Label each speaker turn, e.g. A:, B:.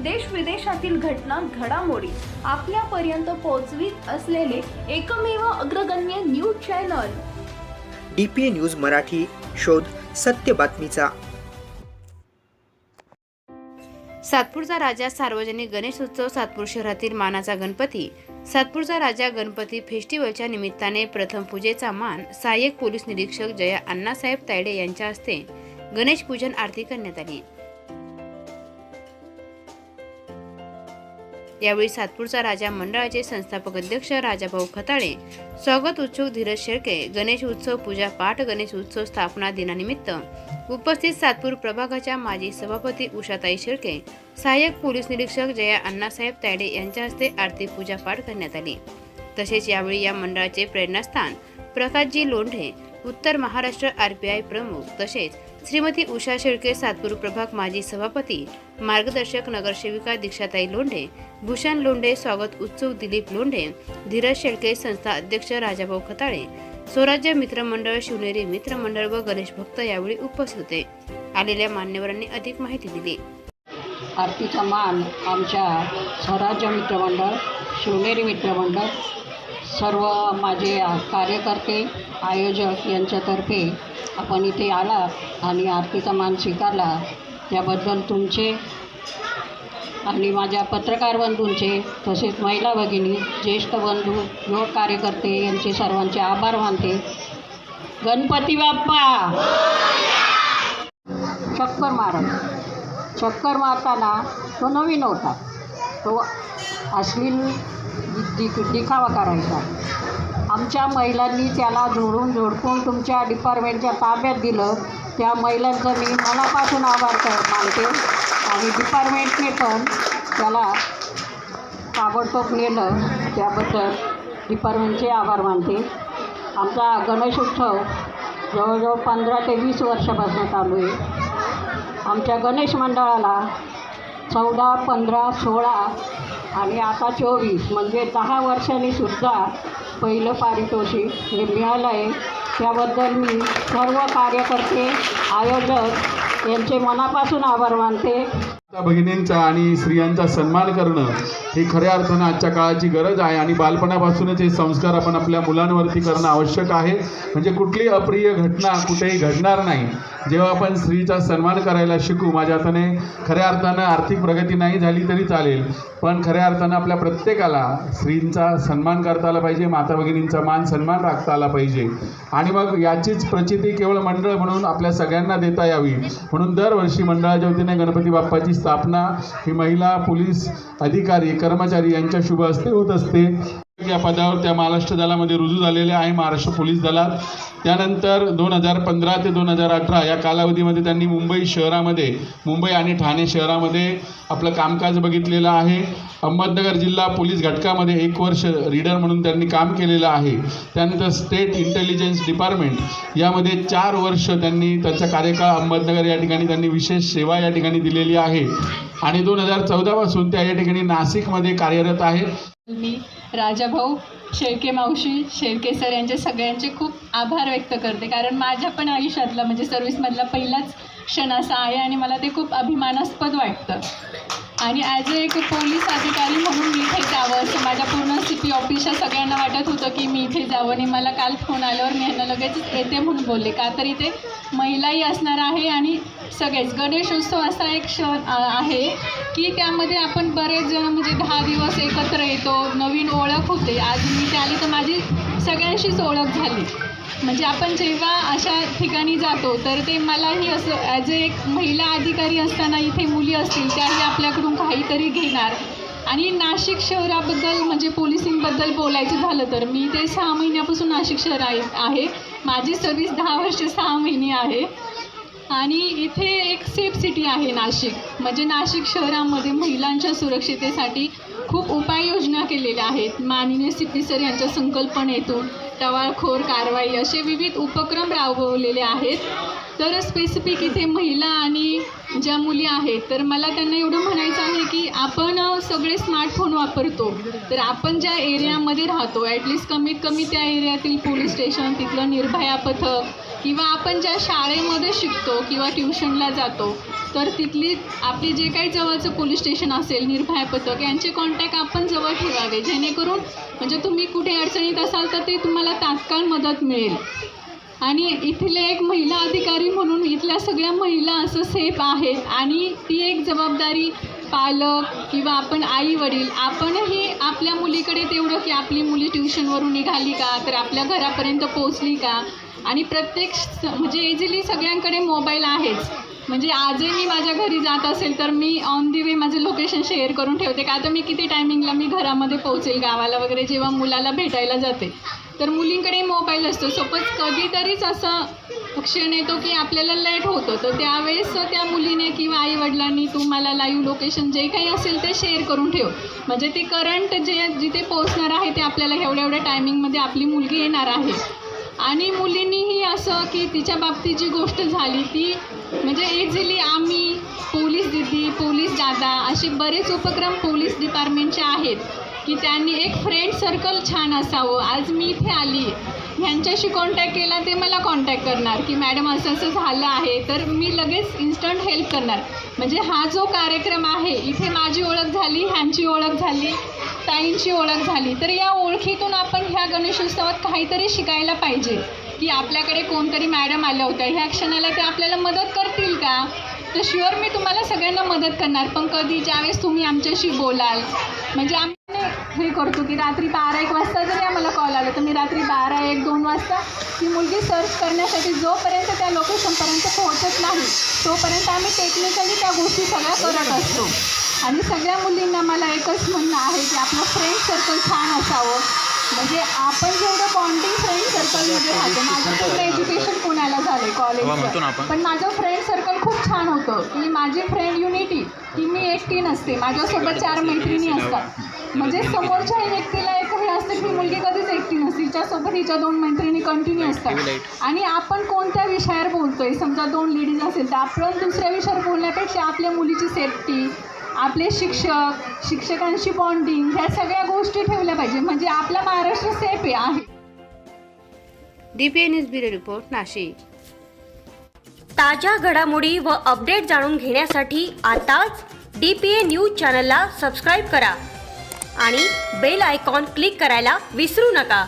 A: देश विदेशातील घटना घडामोडी आपल्यापर्यंत पोहोचवित असलेले एकमेव अग्रगण्य news channel
B: DPA news Marathi. शोध सत्य बातमीचा.
C: सातपूरचा राजा सार्वजनिक गणेश उत्सव. सातपूर शहरातील मानाचा गणपती. सातपूरचा राजा गणपती फेस्टिवलच्या निमित्ताने प्रथम पूजेचा मान सहाय्यक पोलीस निरीक्षक जया अण्णासाहेब तायडे यांच्या हस्ते गणेश पूजन आरती करण्यात आली. यावेळी सातपूरचा राजा मंडळाचे संस्थापक अध्यक्ष राजाभाऊ खताळे, स्वागत उत्सुक धीरज शेळके, गणेश उत्सव पूजा पाठ, गणेश उत्सव स्थापना दिनानिमित्त उपस्थित सातपूर प्रभागाच्या माजी सभापती उषाताई शेळके, सहाय्यक पोलीस निरीक्षक जया अण्णासाहेब तायडे यांच्या हस्ते आरती पूजा पाठ करण्यात आली. तसेच यावेळी या मंडळाचे प्रेरणास्थान प्रकाशजी लोंढे, उत्तर महाराष्ट्र RPI प्रमुख, तसेच श्रीमती उषा शेळके, सातपूर प्रभाग माजी सभापती, मार्गदर्शक नगरसेविका दीक्षाताई लोंढे, भूषण लोंढे, स्वागत उत्सुक दिलीप लोंढे, धीरज शेळके, संस्था अध्यक्ष राजाभाऊ खताळे, स्वराज्य मित्रमंडळ, शिवनेरी मित्रमंडळ व गणेश भक्त यावेळी उपस्थित होते. आलेल्या मान्यवरांनी अधिक माहिती दिली.
D: आरतीचा मान आमच्या स्वराज्य मित्रमंडळ, शिवनेरी मित्रमंडळ, सर्व माझे कार्यकर्ते, आयोजक यांच्यातर्फे आपण इथे आलात आणि आरतीचा मान स्वीकारला त्याबद्दल तुमचे आणि माझ्या पत्रकार बंधूंचे, तसेच महिला भगिनी, ज्येष्ठ बंधू, युवक कार्यकर्ते यांचे सर्वांचे आभार मानते. गणपती बाप्पा. चक्कर मारताना तो नवीन होता, तो अश्लील दिखावा करायचा. आमच्या महिलांनी त्याला झोडपून तुमच्या डिपार्टमेंटच्या ताब्यात दिलं. त्या महिलांचं मी मनापासून आभार मानते आणि डिपार्टमेंटने पण त्याला ताबडतोब नेलं, त्याबद्दल डिपार्टमेंटचे आभार मानते. आमचा गणेश उत्सव जवळजवळ 15 ते 20 वर्षापासून चालू आहे. आमच्या गणेश मंडळाला 14, 15, 16 आणि आता 24 म्हणजे 10 वर्षांनीसुद्धा पहिलं पारितोषिक हे मिळालं आहे. त्याबद्दल मी सर्व कार्यकर्ते, आयोजक यांचे मनापासून आभार मानते.
E: भगिनींचा आणि स्त्रियांचा सन्मान करणं ही खऱ्या अर्थानं आजच्या काळाची गरज आहे आणि बालपणापासूनच हे संस्कार आपण आपल्या मुलांवरती करणं आवश्यक आहे. म्हणजे कुठली अप्रिय घटना कुठेही घडणार नाही. जेव्हा आपण स्त्रीचा सन्मान करायला शिकू, माझ्या हाताने खऱ्या अर्थानं आर्थिक प्रगती नाही झाली तरी चालेल, पण खऱ्या अर्थानं आपल्या प्रत्येकाला स्त्रींचा सन्मान करता आला पाहिजे, माता भगिनींचा मान सन्मान राखता आला पाहिजे. आणि मग याचीच प्रचिती केवळ मंडळ म्हणून आपल्या सगळ्यांना देता यावी म्हणून दरवर्षी मंडळाच्या वतीने गणपती बाप्पाची स्थापना ही महिला पोलीस अधिकारी, कर्मचारी यांच्या शुभ हस्ते होत असते. या पदावर त्या महाराष्ट्र दलामध्ये रुजू झालेल्या आहे, महाराष्ट्र पोलीस दलात. त्यानंतर 2015 ते 2018 या कालावधीमध्ये त्यांनी मुंबई शहरामध्ये, मुंबई आणि ठाणे शहरामध्ये आपलं कामकाज बघितलेलं आहे. अहमदनगर जिल्हा पोलीस घटकामध्ये 1 वर्ष रीडर म्हणून त्यांनी काम केलेलं आहे. त्यानंतर स्टेट इंटेलिजन्स डिपार्टमेंट यामध्ये 4 वर्ष त्यांनी त्यांचा कार्यकाळ अहमदनगर या ठिकाणी त्यांनी विशेष सेवा या ठिकाणी दिलेली आहे आणि 2014 पासून त्या या ठिकाणी नाशिकमध्ये कार्यरत आहे.
F: मी राजाभाऊ शेळके, मावशी शेळके सर यांचे सगळ्यांचे खूप आभार व्यक्त करते, कारण माझ्या पण आयुष्यातला म्हणजे सर्व्हिसमधला पहिलाच क्षण असा आहे आणि मला ते खूप अभिमानास्पद वाटतं. आणि ॲज एक पोलीस अधिकारी म्हणून मी इथे जावं असं माझ्या पूर्ण CP ऑफिसच्या सगळ्यांना वाटत होतं की मी इथे जावं. आणि मला काल फोन आल्यावर मी ह्यांना लगेच येते म्हणून बोलले, का तर इथे महिलाही असणार आहे आणि सगळेच. गणेश उत्सव असा एक क्षण आहे की त्यामध्ये आपण बरेच जण म्हणजे 10 दिवस एकत्र येतो, नवीन ओळख होते. आज मी इथे आली तर माझी सगळ्यांशीच ओळख झाली. म्हणजे आपण जेव्हा अशा ठिकाणी जातो तर ते मलाही असं ॲज एक महिला अधिकारी असताना इथे मुली असतील त्याही आपल्याकडून काहीतरी घेणार. आणि नाशिक शहराबद्दल म्हणजे पोलिसिंगबद्दल बोलायचं झालं तर मी ते 6 महिन्यापासून नाशिक शहर आहे. माझी सर्व्हिस 10 वर्ष 6 महिने आहे. आणि इथे एक सेफ सिटी आहे नाशिक. म्हणजे नाशिक शहरामध्ये महिलांच्या सुरक्षितेसाठी खूप उपाययोजना केलेल्या आहेत. माननीय CP सर यांच्या संकल्पनेतून टवाळखोर कारवाई असे विविध उपक्रम राबवलेले आहेत. तर स्पेसिफिक इथे महिला आणि ज्या मुली आहेत तर मला त्यांना एवढं म्हणायचं आहे की आपण सगळे स्मार्टफोन वापरतो, तर आपण ज्या एरियामध्ये राहतो ॲटलिस्ट कमीत कमी त्या एरियातील पोलीस स्टेशन, तिथलं निर्भया पथक किंवा आपण ज्या शाळेमध्ये शिकतो किंवा ट्युशनला जातो तर तिथली आपली जे काही जवळचं पोलीस स्टेशन असेल, निर्भया पथक यांचे कॉन्टॅक्ट आपण जवळ ठेवावे, जेणेकरून म्हणजे तुम्ही कुठे अडचणीत असाल तर ते तुम्हाला तात्काळ मदत मिळेल. आणि इथले एक महिला अधिकारी म्हणून इथल्या सगळ्या महिला असं सेफ आहेत आणि ती एक जबाबदारी पालक किंवा आपण आई वडील आपणही आपल्या मुलीकडे तेवढं की आपली मुली ट्युशनवरून निघाली का, तर आपल्या घरापर्यंत पोहोचली का. आणि प्रत्येक म्हणजे इझिली सगळ्यांकडे मोबाईल आहेच. म्हणजे आजही मी माझ्या घरी जात असेल तर मी ऑन दी वे माझं लोकेशन शेअर करून ठेवते का आता मी किती टायमिंगला मी घरामध्ये पोहोचेल गावाला वगैरे जेव्हा मुलाला भेटायला जाते. तर मुलींकडे मोबाईल असतो. सपोज कधीतरीच असा क्षण येतो की आपल्याला लेट होतं तर त्यावेळेस त्या मुलीने किंवा आईवडिलांनी तुम्हाला लाईव्ह लोकेशन जे काही असेल ते शेअर करून ठेव. म्हणजे ते करंट जे जिथे पोहोचणार आहे ते आपल्याला एवढ्या टायमिंगमध्ये आपली मुलगी येणार आहे. आणि मुलींनीही असं की तिच्या बाबतीत जी गोष्ट झाली ती म्हणजे इझिली आम्ही पोलीस दीदी, पोलीस दादा असे बरेच उपक्रम पोलीस डिपार्टमेंटचे आहेत की त्यांनी एक फ्रेंड सर्कल छान असावं. आज मी इथे आली ह्यांच्याशी कॉन्टॅक्ट केला ते मला कॉन्टॅक्ट करणार की मॅडम असं असं झालं आहे तर मी लगेच इन्स्टंट हेल्प करणार. म्हणजे हा जो कार्यक्रम आहे इथे माझी ओळख झाली, ह्यांची ओळख झाली, ताईंची ओळख झाली. तर या ओळखीतून आपण ह्या गणेशोत्सवात काहीतरी शिकायला पाहिजे की आपल्याकडे कोणतरी मॅडम आल्या होत्या, ह्या क्षणाला ते आपल्याला मदत करतील का. तर शुअर मी तुम्हाला सगळ्यांना मदत करणार, पण कधी ज्यावेळेस तुम्ही आमच्याशी बोलाल म्हणजे आम्ही हे करतो की रात्री 12-1 वाजता जरी आम्हाला कॉल आला तर मी रात्री 12-1-2 वाजता ती मुलगी सर्च करण्यासाठी जोपर्यंत त्या लोकेशनपर्यंत पोहोचत नाही तोपर्यंत आम्ही टेक्निकली त्या गोष्टी सगळ्या करत असतो. आणि सगळ्या मुलींना मला एकच म्हणणं आहे की आपलं फ्रेंड सर्कल छान असावं. म्हणजे आपण जेवढं बॉन्डिंग फ्रेंड सर्कलमध्ये राहतो, माझं पूर्ण एज्युकेशन पुण्याला झालं कॉलेजचं, पण माझं फ्रेंड सर्कल खूप छान होतं की माझी फ्रेंड युनिटी की मी एकटी नसते, माझ्यासोबत 4 मैत्रिणी असतात. म्हणजे समोरच्या व्यक्तीला एक हे असतं की मुलगी कधीच एकटी नसते, तिच्यासोबत हिच्या 2 मैत्रिणी कंटिन्यू असतात. आणि आपण कोणत्या विषयावर बोलतोय, समजा 2 लेडीज असेल तर आपण दुसऱ्या विषयावर बोलण्यापेक्षा आपल्या मुलीची सेफ्टी, आपले शिक्षक, शिक्षकांशी बॉन्डिंग ह्या सगळ्या गोष्टी ठेवल्या पाहिजे. म्हणजे आपला महाराष्ट्र सेफ आहे.
C: DPA news bureau report, Nashik.
G: ताज्या घडामोडी व अपडेट जाणून घेण्यासाठी आताच DPA न्यूज चॅनलला सबस्क्राईब करा आणि बेल आयकॉन क्लिक करायला विसरू नका.